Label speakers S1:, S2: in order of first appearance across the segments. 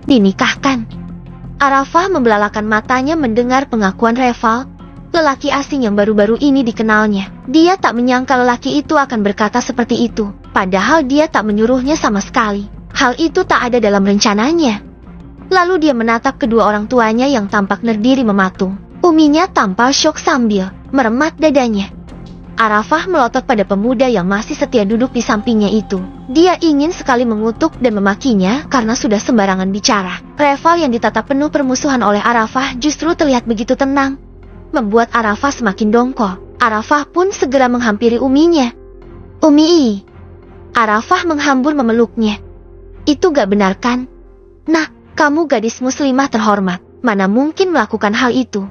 S1: Dinikahkan? Arafah membelalakan matanya mendengar pengakuan Reval, lelaki asing yang baru-baru ini dikenalnya. Dia tak menyangka lelaki itu akan berkata seperti itu, padahal dia tak menyuruhnya sama sekali. Hal itu tak ada dalam rencananya. Lalu dia menatap kedua orang tuanya yang tampak berdiri mematung. Uminya tampak syok sambil meremat dadanya. Arafah melotot pada pemuda yang masih setia duduk di sampingnya itu. Dia ingin sekali mengutuk dan memakinya karena sudah sembarangan bicara. Reval yang ditatap penuh permusuhan oleh Arafah justru terlihat begitu tenang, membuat Arafah semakin dongkol. Arafah pun segera menghampiri uminya. Umi. Arafah menghambur memeluknya. Itu gak benar kan? Nah, kamu gadis muslimah terhormat, mana mungkin melakukan hal itu?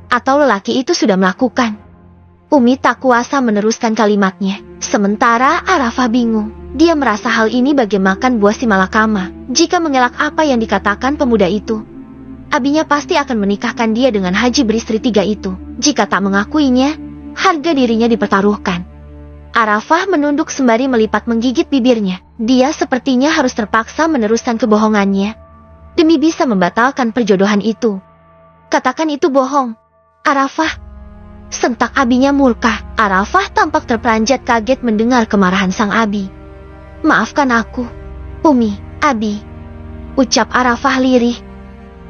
S1: Atau lelaki itu sudah melakukan? Umi tak kuasa meneruskan kalimatnya. Sementara Arafah bingung. Dia merasa hal ini bagai makan buah si malakama. Jika mengelak apa yang dikatakan pemuda itu, abinya pasti akan menikahkan dia dengan haji beristri 3 itu. Jika tak mengakuinya, harga dirinya dipertaruhkan. Arafah menunduk sembari melipat menggigit bibirnya. Dia sepertinya harus terpaksa meneruskan kebohongannya demi bisa membatalkan perjodohan itu. Katakan itu bohong, Arafah. Sentak abinya murka. Arafah tampak terperanjat kaget mendengar kemarahan sang abi. Maafkan aku, Umi, Abi, ucap Arafah lirih.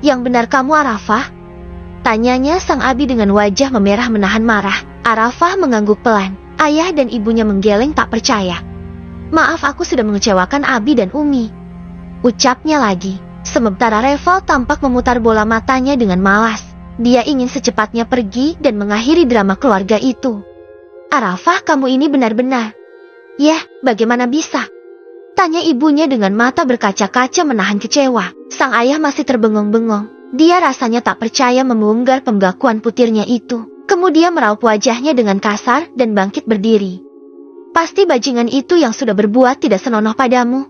S1: Yang benar kamu Arafah? Tanyanya sang abi dengan wajah memerah menahan marah. Arafah mengangguk pelan. Ayah dan ibunya menggeleng tak percaya. Maaf aku sudah mengecewakan Abi dan Umi, ucapnya lagi. Sementara Reval tampak memutar bola matanya dengan malas. Dia ingin secepatnya pergi dan mengakhiri drama keluarga itu. Arafah, kamu ini benar-benar. Yah, bagaimana bisa? Tanya ibunya dengan mata berkaca-kaca menahan kecewa. Sang ayah masih terbengong-bengong. Dia rasanya tak percaya membongkar pemgakuan putirnya itu. Kemudian meraup wajahnya dengan kasar dan bangkit berdiri. Pasti bajingan itu yang sudah berbuat tidak senonoh padamu,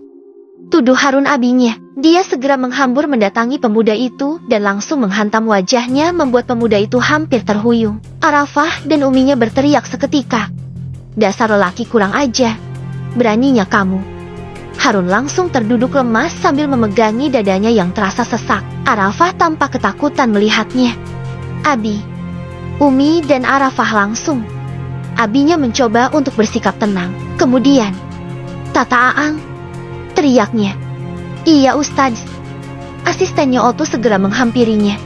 S1: tuduh Harun abinya. Dia segera menghambur mendatangi pemuda itu dan langsung menghantam wajahnya membuat pemuda itu hampir terhuyung. Arafah dan uminya berteriak seketika. Dasar lelaki kurang ajar, beraninya kamu. Harun langsung terduduk lemas sambil memegangi dadanya yang terasa sesak. Arafah tampak ketakutan melihatnya. Abi, Umi dan Arafah langsung. Abinya mencoba untuk bersikap tenang. Kemudian, Tata Aang, teriaknya. Iya Ustadz. Asistennya Oto segera menghampirinya.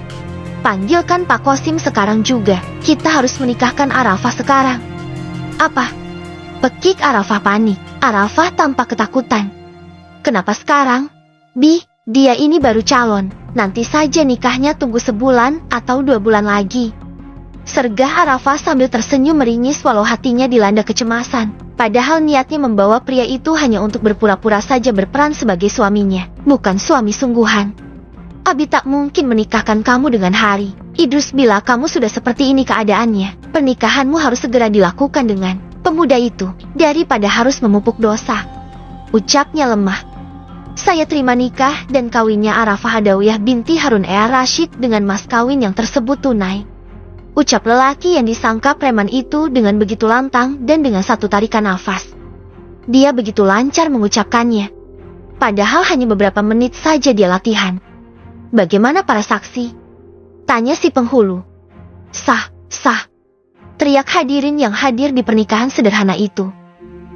S1: Panggilkan Pak Kosim sekarang juga. Kita harus menikahkan Arafah sekarang. Apa? Pekik Arafah panik. Arafah tampak ketakutan. Kenapa sekarang? Bi, dia ini baru calon. Nanti saja nikahnya, tunggu sebulan atau 2 bulan lagi. Sergah Arafah sambil tersenyum meringis walau hatinya dilanda kecemasan. Padahal niatnya membawa pria itu hanya untuk berpura-pura saja berperan sebagai suaminya, bukan suami sungguhan. Abi tak mungkin menikahkan kamu dengan Hari Idrus. Bila kamu sudah seperti ini keadaannya, pernikahanmu harus segera dilakukan dengan pemuda itu, daripada harus memupuk dosa, ucapnya lemah. Saya terima nikah dan kawinnya Arafah Adawiyah binti Harun Rashid dengan mas kawin yang tersebut tunai, ucap lelaki yang disangka preman itu dengan begitu lantang dan dengan satu tarikan nafas. Dia begitu lancar mengucapkannya. Padahal hanya beberapa menit saja dia latihan. Bagaimana para saksi? Tanya si penghulu. Sah, sah, teriak hadirin yang hadir di pernikahan sederhana itu.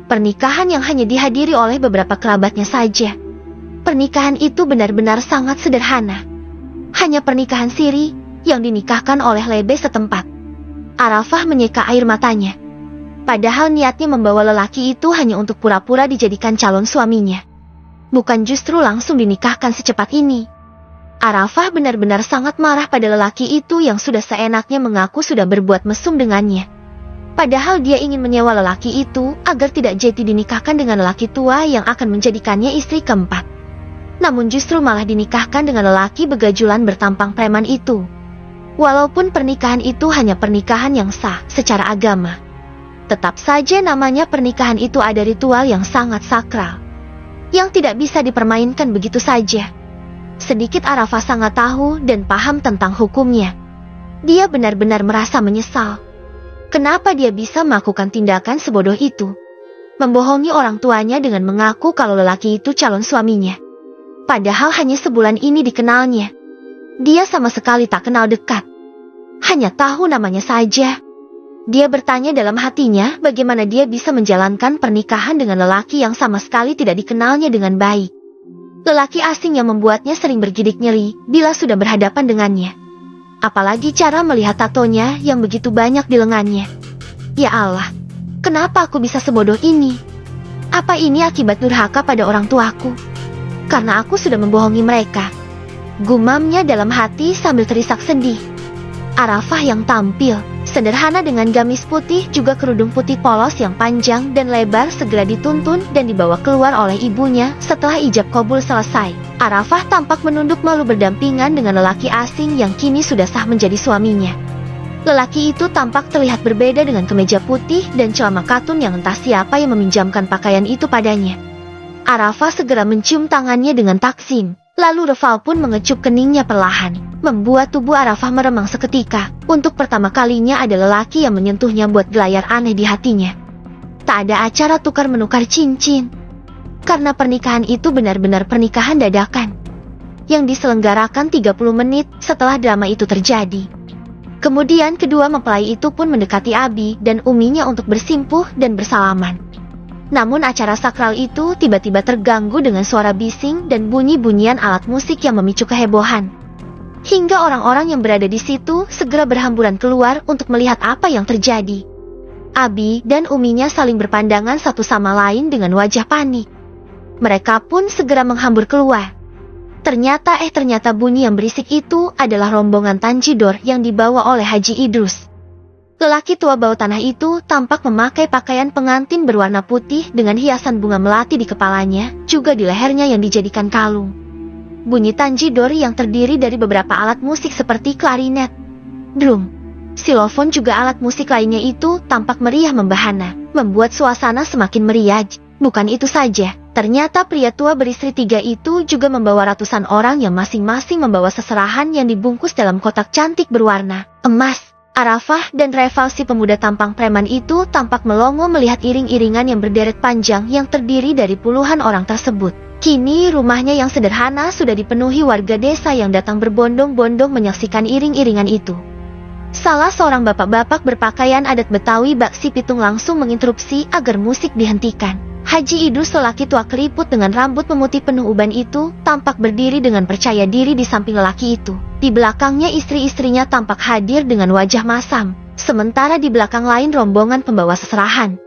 S1: Pernikahan yang hanya dihadiri oleh beberapa kerabatnya saja. Pernikahan itu benar-benar sangat sederhana. Hanya pernikahan siri yang dinikahkan oleh lebe setempat. Arafah menyeka air matanya. Padahal niatnya membawa lelaki itu hanya untuk pura-pura dijadikan calon suaminya, bukan justru langsung dinikahkan secepat ini. Arafah benar-benar sangat marah pada lelaki itu yang sudah seenaknya mengaku sudah berbuat mesum dengannya. Padahal dia ingin menyewa lelaki itu agar tidak jadi dinikahkan dengan lelaki tua yang akan menjadikannya istri keempat. Namun justru malah dinikahkan dengan lelaki begajulan bertampang preman itu. Walaupun pernikahan itu hanya pernikahan yang sah secara agama, tetap saja namanya pernikahan itu ada ritual yang sangat sakral, yang tidak bisa dipermainkan begitu saja. Sedikit Arafah sangat tahu dan paham tentang hukumnya. Dia benar-benar merasa menyesal. Kenapa dia bisa melakukan tindakan sebodoh itu? Membohongi orang tuanya dengan mengaku kalau lelaki itu calon suaminya. Padahal hanya sebulan ini dikenalnya. Dia sama sekali tak kenal dekat. Hanya tahu namanya saja. Dia bertanya dalam hatinya bagaimana dia bisa menjalankan pernikahan dengan lelaki yang sama sekali tidak dikenalnya dengan baik. Lelaki asing yang membuatnya sering bergidik nyeri bila sudah berhadapan dengannya. Apalagi cara melihat tatonya yang begitu banyak di lengannya. Ya Allah, kenapa aku bisa sebodoh ini? Apa ini akibat durhaka pada orang tuaku? Karena aku sudah membohongi mereka. Gumamnya dalam hati sambil terisak sedih. Arafah yang tampil sederhana dengan gamis putih juga kerudung putih polos yang panjang dan lebar segera dituntun dan dibawa keluar oleh ibunya setelah ijab kabul selesai. Arafah tampak menunduk malu berdampingan dengan lelaki asing yang kini sudah sah menjadi suaminya. Lelaki itu tampak terlihat berbeda dengan kemeja putih dan celana katun yang entah siapa yang meminjamkan pakaian itu padanya. Arafah segera mencium tangannya dengan taksim. Lalu Reval pun mengecup keningnya perlahan, membuat tubuh Arafah meremang seketika. Untuk pertama kalinya ada lelaki yang menyentuhnya buat gelayar aneh di hatinya. Tak ada acara tukar-menukar cincin. Karena pernikahan itu benar-benar pernikahan dadakan. Yang diselenggarakan 30 menit setelah drama itu terjadi. Kemudian kedua mempelai itu pun mendekati Abi dan uminya untuk bersimpuh dan bersalaman. Namun acara sakral itu tiba-tiba terganggu dengan suara bising dan bunyi-bunyian alat musik yang memicu kehebohan. Hingga orang-orang yang berada di situ segera berhamburan keluar untuk melihat apa yang terjadi. Abi dan uminya saling berpandangan satu sama lain dengan wajah panik. Mereka pun segera menghambur keluar. Ternyata bunyi yang berisik itu adalah rombongan Tanjidor yang dibawa oleh Haji Idrus. Lelaki tua bau tanah itu tampak memakai pakaian pengantin berwarna putih dengan hiasan bunga melati di kepalanya, juga di lehernya yang dijadikan kalung. Bunyi Tanjidor yang terdiri dari beberapa alat musik seperti klarinet, drum, silofon juga alat musik lainnya itu tampak meriah membahana, membuat suasana semakin meriah. Bukan itu saja, ternyata pria tua beristri 3 itu juga membawa ratusan orang yang masing-masing membawa seserahan yang dibungkus dalam kotak cantik berwarna emas. Arafah dan Reval si pemuda tampang preman itu tampak melongo melihat iring-iringan yang berderet panjang yang terdiri dari puluhan orang tersebut. Kini rumahnya yang sederhana sudah dipenuhi warga desa yang datang berbondong-bondong menyaksikan iring-iringan itu. Salah seorang bapak-bapak berpakaian adat Betawi Baksi Pitung langsung menginterupsi agar musik dihentikan. Haji Idrus lelaki tua keriput dengan rambut memutih penuh uban itu tampak berdiri dengan percaya diri di samping lelaki itu. Di belakangnya istri-istrinya tampak hadir dengan wajah masam, sementara di belakang lain rombongan pembawa seserahan.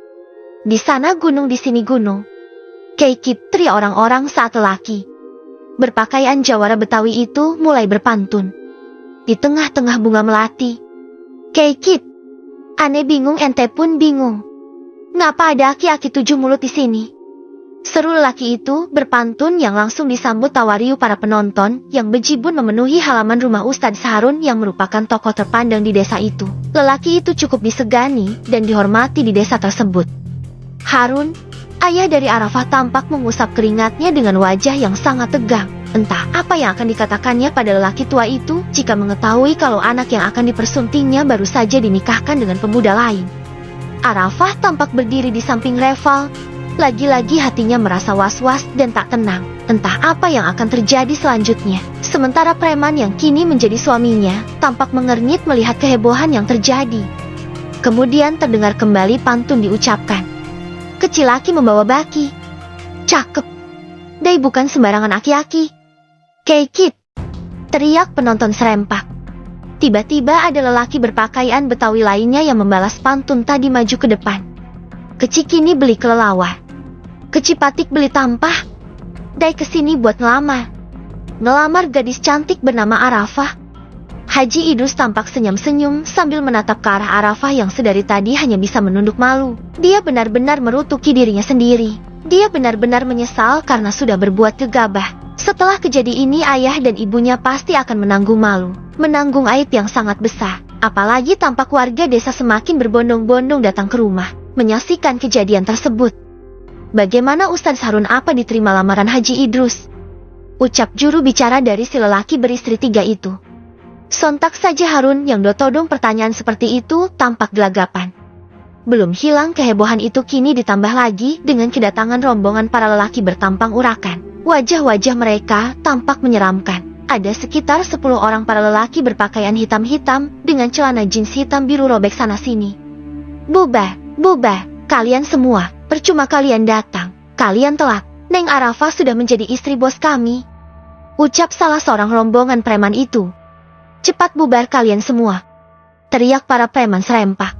S1: Di sana gunung, di sini gunung. Keikit, teriak orang-orang saat lelaki berpakaian Jawara Betawi itu mulai berpantun. Di tengah-tengah bunga melati. Keikit, aneh bingung, ente pun bingung. Ngapa ada aki-aki 7 mulut di sini? Seru lelaki itu berpantun yang langsung disambut tawa riuh para penonton yang bejibun memenuhi halaman rumah Ustadz Harun yang merupakan tokoh terpandang di desa itu. Lelaki itu cukup disegani dan dihormati di desa tersebut. Harun, ayah dari Arafah, tampak mengusap keringatnya dengan wajah yang sangat tegang. Entah apa yang akan dikatakannya pada lelaki tua itu jika mengetahui kalau anak yang akan dipersuntingnya baru saja dinikahkan dengan pemuda lain. Arafah tampak berdiri di samping Reval. Lagi-lagi hatinya merasa was-was dan tak tenang. Entah apa yang akan terjadi selanjutnya. Sementara preman yang kini menjadi suaminya tampak mengernyit melihat kehebohan yang terjadi. Kemudian terdengar kembali pantun diucapkan. Kecil laki membawa baki. Cakep. Dai bukan sembarangan aki-aki. Keikit, teriak penonton serempak. Tiba-tiba ada lelaki berpakaian Betawi lainnya yang membalas pantun tadi maju ke depan. Kecik ini beli kelelawar. Kecipatik beli tampah. Dai kesini buat ngelamar. Ngelamar gadis cantik bernama Arafah. Haji Idrus tampak senyum-senyum sambil menatap ke arah Arafah yang sedari tadi hanya bisa menunduk malu. Dia benar-benar merutuki dirinya sendiri. Dia benar-benar menyesal karena sudah berbuat gegabah. Setelah kejadian ini ayah dan ibunya pasti akan menanggung malu, menanggung aib yang sangat besar. Apalagi tampak warga desa semakin berbondong-bondong datang ke rumah, menyaksikan kejadian tersebut. Bagaimana Ustadz Harun, apa diterima lamaran Haji Idrus? Ucap juru bicara dari si lelaki beristri 3 itu. Sontak saja Harun yang dotodong pertanyaan seperti itu tampak gelagapan. Belum hilang kehebohan itu kini ditambah lagi dengan kedatangan rombongan para lelaki bertampang urakan. Wajah-wajah mereka tampak menyeramkan. Ada sekitar 10 orang para lelaki berpakaian hitam-hitam dengan celana jeans hitam biru robek sana-sini. Bubar, kalian semua, percuma kalian datang. Kalian telat. Neng Arafah sudah menjadi istri bos kami. Ucap salah seorang rombongan preman itu. Cepat bubar kalian semua. Teriak para preman serempak.